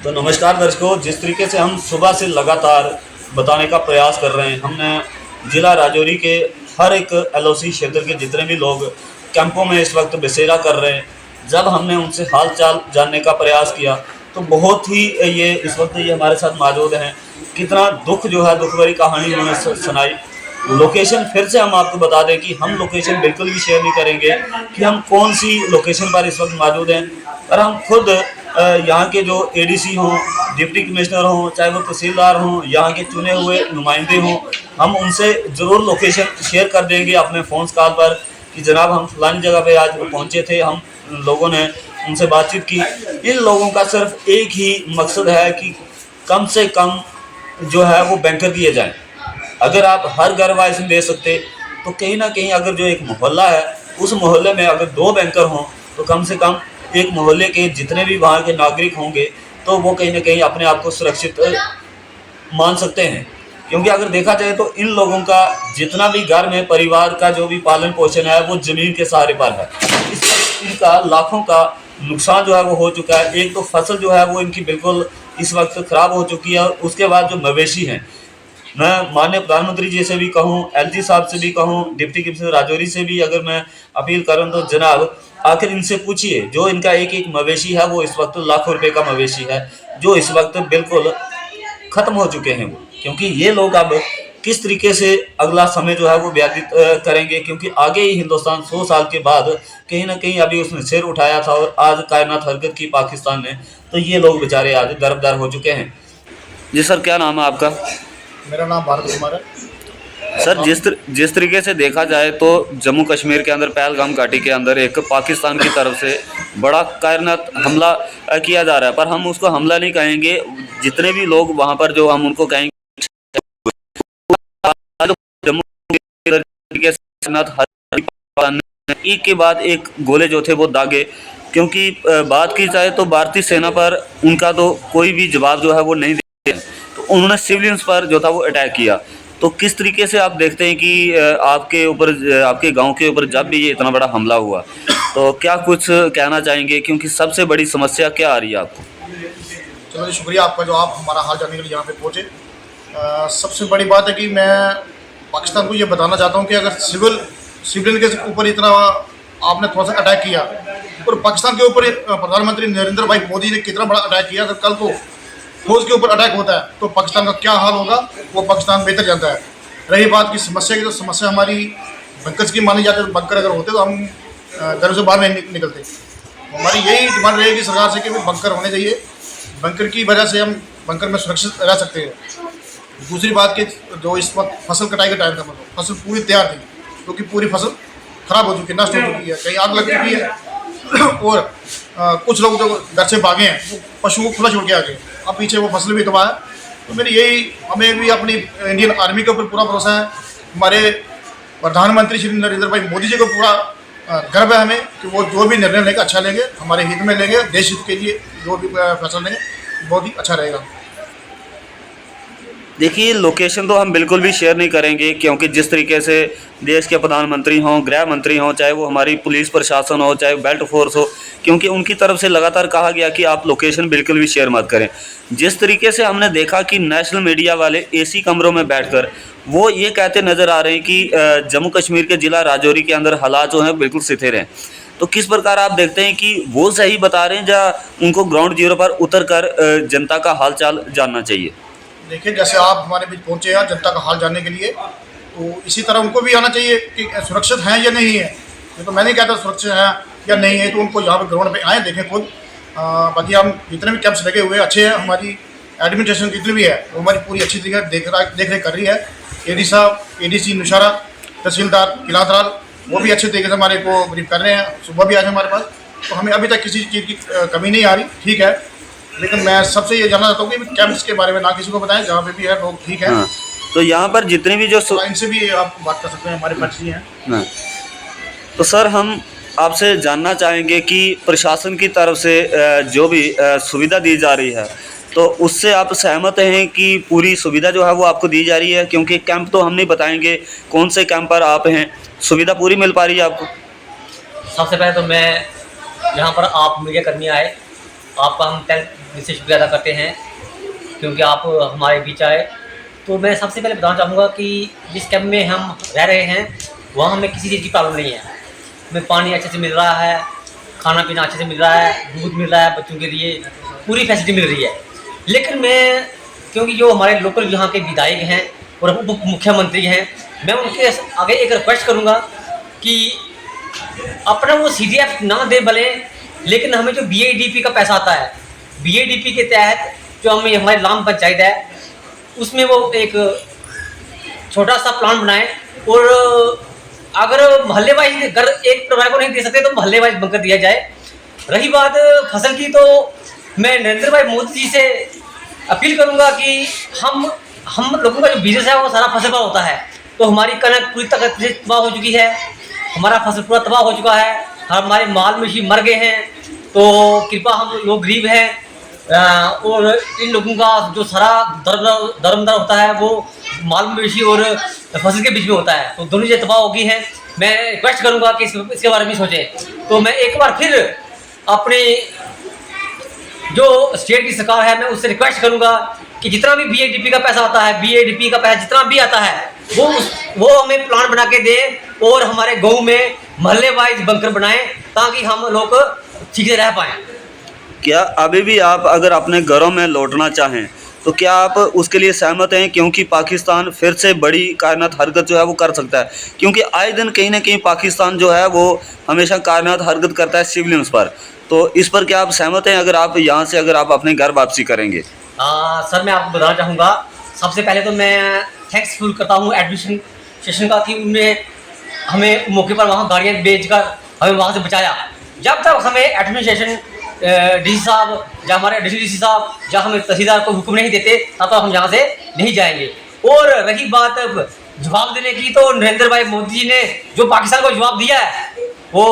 तो नमस्कार दर्शकों, जिस तरीके से हम सुबह से लगातार बताने का प्रयास कर रहे हैं, हमने जिला राजौरी के हर एक एलओसी क्षेत्र के जितने भी लोग कैंपों में इस वक्त बसेरा कर रहे हैं, जब हमने उनसे हाल चाल जानने का प्रयास किया तो बहुत ही ये इस वक्त ये हमारे साथ मौजूद हैं। कितना दुख जो है, दुख भरी कहानी उन्होंने सुनाई। लोकेशन फिर से हम आपको बता दें कि हम लोकेशन बिल्कुल भी शेयर नहीं करेंगे कि हम कौन सी लोकेशन पर इस वक्त मौजूद हैं, पर हम खुद यहाँ के जो एडीसी हों, डिप्टी कमिश्नर हों, चाहे वो तहसीलदार हों, यहाँ के चुने हुए नुमाइंदे हों, हम उनसे ज़रूर लोकेशन शेयर कर देंगे अपने फ़ोन कॉल पर कि जनाब हम फलानी जगह पे आज पहुँचे थे। हम लोगों ने उनसे बातचीत की। इन लोगों का सिर्फ एक ही मकसद है कि कम से कम जो है वो बैंकर दिए जाएँ। अगर आप हर घर वाइज दे सकते तो कहीं ना कहीं अगर जो एक मोहल्ला है उस मोहल्ले में अगर 2 बैंकर हों तो कम से कम एक मोहल्ले के जितने भी वहाँ के नागरिक होंगे तो वो कहीं ना कहीं अपने आप को सुरक्षित मान सकते हैं। क्योंकि अगर देखा जाए तो इन लोगों का जितना भी घर में परिवार का जो भी पालन पोषण है वो ज़मीन के सहारे पर है। इसलिए इनका लाखों का नुकसान जो है वो हो चुका है। एक तो फसल जो है वो इनकी बिल्कुल इस वक्त ख़राब हो चुकी है, और उसके बाद जो मवेशी हैं, मैं माननीय प्रधानमंत्री जी से भी कहूँ, एलजी साहब से भी कहूँ, डिप्टी कमिश्नर राजौरी से भी अगर मैं अपील करूँ तो जनाब आखिर इनसे पूछिए, जो इनका एक एक मवेशी है वो इस वक्त लाखों रुपए का मवेशी है, जो इस वक्त बिल्कुल ख़त्म हो चुके हैं वो। क्योंकि ये लोग अब किस तरीके से अगला समय जो है वो व्यतीत करेंगे, क्योंकि आगे ही हिंदुस्तान 100 साल के बाद कहीं ना कहीं अभी उसने सिर उठाया था और आज कायनात हरकत की पाकिस्तान ने, तो ये लोग बेचारे आज दरबदर हो चुके हैं। जी सर, क्या नाम है आपका? मेरा नाम भारत कुमार है। सर, जिस तरीके से देखा जाए तो जम्मू कश्मीर के अंदर पहलगाम घाटी के अंदर एक पाकिस्तान की तरफ से बड़ा कायरनात हमला किया जा रहा है, पर हम उसको हमला नहीं कहेंगे। जितने भी लोग वहां पर जो हम उनको कहेंगे जम्मू एक के बाद एक गोले जो थे वो दागे। क्योंकि बात की जाए तो भारतीय सेना पर उनका तो कोई भी जवाब जो है वो नहीं दिया, तो उन्होंने सिविलियंस पर जो था वो अटैक किया। तो किस तरीके से आप देखते हैं कि आपके ऊपर, आपके गांव के ऊपर जब भी ये इतना बड़ा हमला हुआ, तो क्या कुछ कहना चाहेंगे? क्योंकि सबसे बड़ी समस्या क्या आ रही है आपको? चलो जी, शुक्रिया आपका जो आप हमारा हाल जानने के लिए यहाँ पे पहुँचे। सबसे बड़ी बात है कि मैं पाकिस्तान को ये बताना चाहता हूँ कि अगर सिविलियन के ऊपर इतना आपने थोड़ा सा अटैक किया, और पाकिस्तान के ऊपर प्रधानमंत्री नरेंद्र भाई मोदी ने कितना बड़ा अटैक किया, अगर कल को फौज के ऊपर अटैक होता है तो पाकिस्तान का क्या हाल होगा वो पाकिस्तान बेहतर जानता है। रही बात की समस्या की, तो समस्या हमारी बंकर्स की मानी जाती है। बंकर अगर होते तो हम घरों से बाहर नहीं निकलते। हमारी यही डिमांड रहेगी सरकार से कि बंकर होने चाहिए। बंकर की वजह से हम बंकर में सुरक्षित रह सकते हैं। दूसरी बात की, जो इस वक्त फसल कटाई का टाइम था, मतलब फसल पूरी तैयार थी, क्योंकि पूरी फसल खराब हो चुकी है, नष्ट हो चुकी है, कहीं आग लग चुकी है और कुछ लोग जो घर से भागे हैं वो पशुओं को खुला छोड़ के आ गए। अब पीछे वो फसल भी तबाह है। तो मेरी यही, हमें भी अपनी इंडियन आर्मी के ऊपर पूरा भरोसा है। हमारे प्रधानमंत्री श्री नरेंद्र भाई मोदी जी को पूरा गर्व है हमें कि वो जो भी निर्णय लेंगे अच्छा लेंगे, हमारे हित में लेंगे, देश हित के लिए जो भी फैसला लेंगे बहुत ही अच्छा रहेगा। देखिए, लोकेशन तो हम बिल्कुल भी शेयर नहीं करेंगे, क्योंकि जिस तरीके से देश के प्रधानमंत्री हों, गृह मंत्री हों, चाहे वो हमारी पुलिस प्रशासन हो, चाहे बेल्ट फोर्स हो, क्योंकि उनकी तरफ से लगातार कहा गया कि आप लोकेशन बिल्कुल भी शेयर मत करें। जिस तरीके से हमने देखा कि नेशनल मीडिया वाले एसी कमरों में बैठकर वो ये कहते नज़र आ रहे हैं कि जम्मू कश्मीर के ज़िला राजौरी के अंदर हालात जो हैं बिल्कुल स्थिर हैं। तो किस प्रकार आप देखते हैं कि वो सही बता रहे हैं या उनको ग्राउंड जीरो पर उतर कर जनता का हाल चाल जानना चाहिए? देखिए, जैसे आप हमारे बीच पहुँचे हैं जनता का हाल जानने के लिए, तो इसी तरह उनको भी आना चाहिए कि सुरक्षित हैं या नहीं है। ये तो मैं नहीं कहता सुरक्षित हैं या नहीं है, तो उनको यहाँ पे ग्राउंड पे आए, देखें खुद। बाकी हम जितने भी कैंप्स लगे हुए अच्छे हैं, हमारी एडमिनिस्ट्रेशन जितनी भी है वो हमारी पूरी अच्छी तरीके देख रेख कर रही है। एडी साहब, एडीसी नुशारा, तहसीलदार किलातराल, वो भी अच्छे तरीके से हमारे को ब्रीफ कर रहे हैं। सुबह भी आए हमारे पास, तो हमें अभी तक किसी चीज़ की कमी नहीं आ रही, ठीक है। लेकिन मैं सबसे ये जानना चाहता हूँ कि कैंप्स के बारे में ना किसी को बताएं, जहाँ पे भी है लोग ठीक है। हाँ, तो यहाँ पर जितने भी जो इनसे भी आप बात कर सकते हैं, हमारे पर्ची हैं। हाँ, तो सर हम आपसे जानना चाहेंगे कि प्रशासन की तरफ से जो भी सुविधा दी जा रही है, तो उससे आप सहमत हैं कि पूरी सुविधा जो है वो आपको दी जा रही है? क्योंकि कैंप तो हम नहीं बताएंगे कौन से कैंप पर आप हैं, सुविधा पूरी मिल पा रही है आपको? सबसे पहले तो मैं यहाँ पर आप मीडिया कर्मी आए, आपका हम दिल से शुक्रिया अदा करते हैं क्योंकि आप हमारे बीच आए। तो मैं सबसे पहले बताना चाहूँगा कि जिस कैंप में हम रह रहे हैं वहाँ हमें किसी चीज़ की प्रॉब्लम नहीं है। हमें पानी अच्छे से मिल रहा है, खाना पीना अच्छे से मिल रहा है, दूध मिल रहा है बच्चों के लिए, पूरी फैसिलिटी मिल रही है। लेकिन मैं क्योंकि जो हमारे लोकल यहाँ के विधायक हैं और उप मुख्यमंत्री हैं, मैं उनके आगे एक रिक्वेस्ट करूँगा कि अपना वो CDF ना दे भले, लेकिन हमें जो BADP का पैसा आता है, BADP के तहत जो हमें हमारी लाम पंचायत है उसमें वो एक छोटा सा प्लान बनाए और अगर मोहल्ले वाइज घर एक परिवार को नहीं दे सकते तो मोहल्ले वाइज बनकर दिया जाए। रही बात फसल की, तो मैं नरेंद्र भाई मोदी जी से अपील करूंगा कि हम लोगों का जो बिजनेस है वो सारा फसल पर होता है। तो हमारी कनक पूरी तरह से तबाह हो चुकी है, हमारा फसल पूरा तबाह हो चुका है, हमारे माल मवेशी मर गए हैं। तो कृपा हम लोग गरीब हैं और इन लोगों का जो सारा दरमदार होता है वो माल मवेशी और फसल के बीच में होता है। तो दोनों चीज़ें तबाह हो गई हैं। मैं रिक्वेस्ट करूंगा कि इसके बारे में सोचें। तो मैं एक बार फिर अपने जो स्टेट की सरकार है मैं उससे रिक्वेस्ट करूंगा कि जितना भी BADP का पैसा आता है, BADP का पैसा जितना भी आता है वो हमें प्लान बना के दें और हमारे गाँव में मोहल्ले वाइज बंकर बनाएं ताकि हम लोग ठीक से रह पाएँ। क्या अभी भी आप अगर अपने घरों में लौटना चाहें तो क्या आप उसके लिए सहमत हैं? क्योंकि पाकिस्तान फिर से बड़ी कायनात हरकत जो है वो कर सकता है, क्योंकि आए दिन कहीं ना कहीं पाकिस्तान जो है वो हमेशा कायनात हरकत करता है सिविलियंस पर। तो इस पर क्या आप सहमत हैं अगर आप यहाँ से अगर आप अपने घर वापसी करेंगे? सर मैं आपको बताना चाहूँगा, सबसे पहले तो मैं थैंक्सफुल करता हूँ एडमिनिस्ट्रेशन का कि उन्होंने हमें मौके पर वहाँ गाड़ियाँ भेज कर हमें वहाँ से बचाया। जब तक हमें एडमिनिस्ट्रेशन DC साहब या हमारे DC साहब या हमें तहसीलदार को हुक्म नहीं देते तब तक हम यहाँ से नहीं जाएंगे। और रही बात जवाब देने की, तो नरेंद्र भाई मोदी जी ने जो पाकिस्तान को जवाब दिया है वो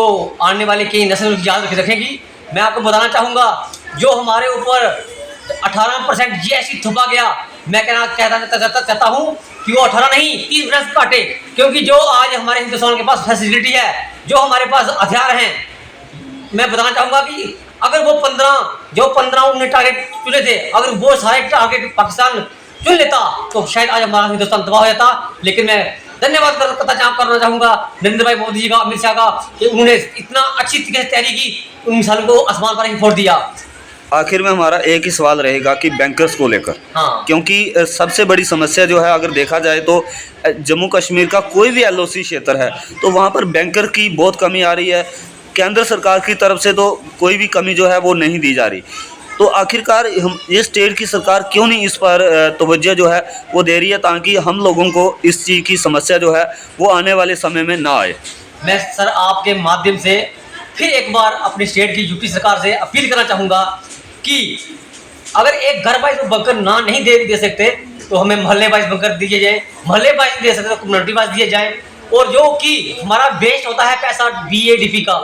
आने वाले कई नस्ल याद रखेगी। मैं आपको बताना चाहूँगा जो हमारे ऊपर 18% GST थोपा गया, मैं कहता हूँ कि वो 18 नहीं 30% काटे, क्योंकि जो आज हमारे हिंदुस्तान के पास फैसिलिटी है, जो हमारे पास हथियार हैं, मैं बताना चाहूँगा कि अगर वो 15 उन्होंने टारगेट चुने थे, अगर वो सारे टारगेट पाकिस्तान चुन लेता तो शायद आज हमारा हिंदुस्तान तबाह हो जाता। लेकिन मैं धन्यवाद करना चाहूँगा नरेंद्र भाई मोदी जी का, अमित शाह का, कि उन्होंने इतना अच्छी तरीके से तैयारी की, उन मिसालों को आसमान पर ही फोड़ दिया। आखिर में हमारा एक ही सवाल रहेगा कि बैंकर्स को लेकर, हाँ, क्योंकि सबसे बड़ी समस्या जो है अगर देखा जाए तो जम्मू कश्मीर का कोई भी LOC क्षेत्र है तो वहाँ पर बैंकर की बहुत कमी आ रही है। केंद्र सरकार की तरफ से तो कोई भी कमी जो है वो नहीं दी जा रही। तो आखिरकार हम ये स्टेट की सरकार क्यों नहीं इस पर तवज्जो जो है वो दे रही है ताकि हम लोगों को इस चीज़ की समस्या जो है वो आने वाले समय में ना आए? मैं सर आपके माध्यम से फिर एक बार अपनी स्टेट की UP सरकार से अपील करना चाहूँगा कि अगर एक घर वाइज बंकर ना नहीं दे सकते तो हमें मोहल्ले वाइज बंकर दिए जाए, मोहल्ले वाइज दे सकते तो कम्युनिटी वाइज दिए जाए। और जो कि हमारा वेस्ट होता है पैसा BADP का,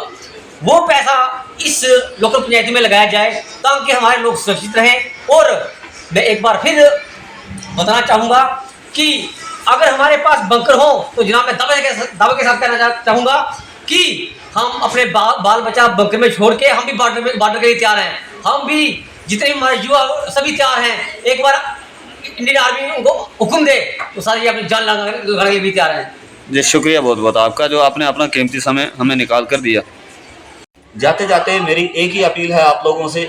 वो पैसा इस लोकल पंचायती में लगाया जाए ताकि हमारे लोग सुरक्षित रहें। और मैं एक बार फिर बताना चाहूँगा कि अगर हमारे पास बंकर हो तो जनाब मैं दावे के साथ कहना चाहूँगा कि हम अपने बाल बच्चा बंकर में छोड़ के हम भी बॉर्डर के लिए तैयार हैं। हम भी जितने भी हमारे युवा सभी तैयार हैं। एक बार इंडियन आर्मी उनको हुक्म दे तो सारी अपनी जान लगाने के भी तैयार हैं। जी शुक्रिया बहुत बहुत आपका, जो आपने अपना कीमती समय हमें निकाल कर दिया। जाते जाते मेरी एक ही अपील है आप लोगों से,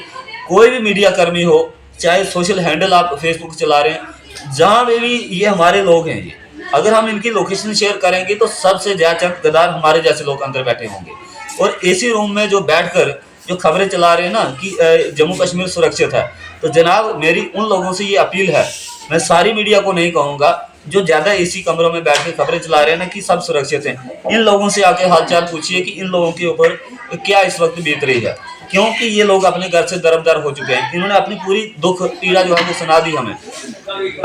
कोई भी मीडिया कर्मी हो, चाहे सोशल हैंडल आप फेसबुक चला रहे हैं, जहाँ पे भी ये हमारे लोग हैं, ये अगर हम इनकी लोकेशन शेयर करेंगे तो सबसे ज़्यादा चमकदार हमारे जैसे लोग अंदर बैठे होंगे। और AC रूम में जो बैठकर जो खबरें चला रहे हैं ना कि जम्मू कश्मीर सुरक्षित है, तो जनाब मेरी उन लोगों से ये अपील है, मैं सारी मीडिया को नहीं कहूँगा, जो ज़्यादा AC कमरों में बैठ के खबरें चला रहे हैं ना कि सब सुरक्षित हैं, इन लोगों से आके हालचाल पूछिए कि इन लोगों के ऊपर क्या इस वक्त बीत रही है, क्योंकि ये लोग अपने घर से दरबदर हो चुके हैं। इन्होंने अपनी पूरी दुख पीड़ा जो है वो सुना दी हमें।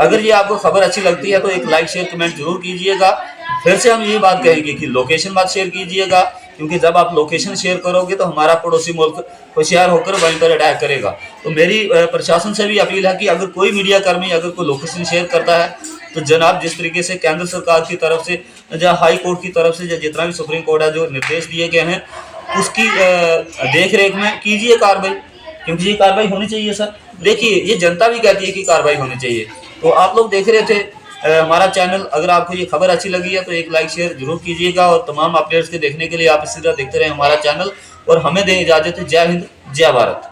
अगर ये आपको खबर अच्छी लगती है तो एक लाइक शेयर कमेंट जरूर कीजिएगा। फिर से हम ये बात कहेंगे कि लोकेशन मत शेयर कीजिएगा, क्योंकि जब आप लोकेशन शेयर करोगे तो हमारा पड़ोसी मुल्क होशियार होकर वहीं पर अटैक करेगा। तो मेरी प्रशासन से भी अपील है कि अगर कोई मीडिया कर्मी अगर कोई लोकेशन शेयर करता है तो जनाब जिस तरीके से केंद्र सरकार की तरफ से या हाई कोर्ट की तरफ से या जितना भी सुप्रीम कोर्ट है जो निर्देश दिए गए हैं उसकी देख रेख में कीजिए कार्रवाई। क्योंकि ये कार्रवाई होनी चाहिए सर। देखिए ये जनता भी कहती है कि कार्रवाई होनी चाहिए। तो आप लोग देख रहे थे हमारा चैनल, अगर आपको ये खबर अच्छी लगी है तो एक लाइक शेयर जरूर कीजिएगा, और तमाम अपडेट्स के देखने के लिए आप इसी तरह देखते रहे हमारा चैनल, और हमें दें इजाज़त। जय हिंद, जय भारत।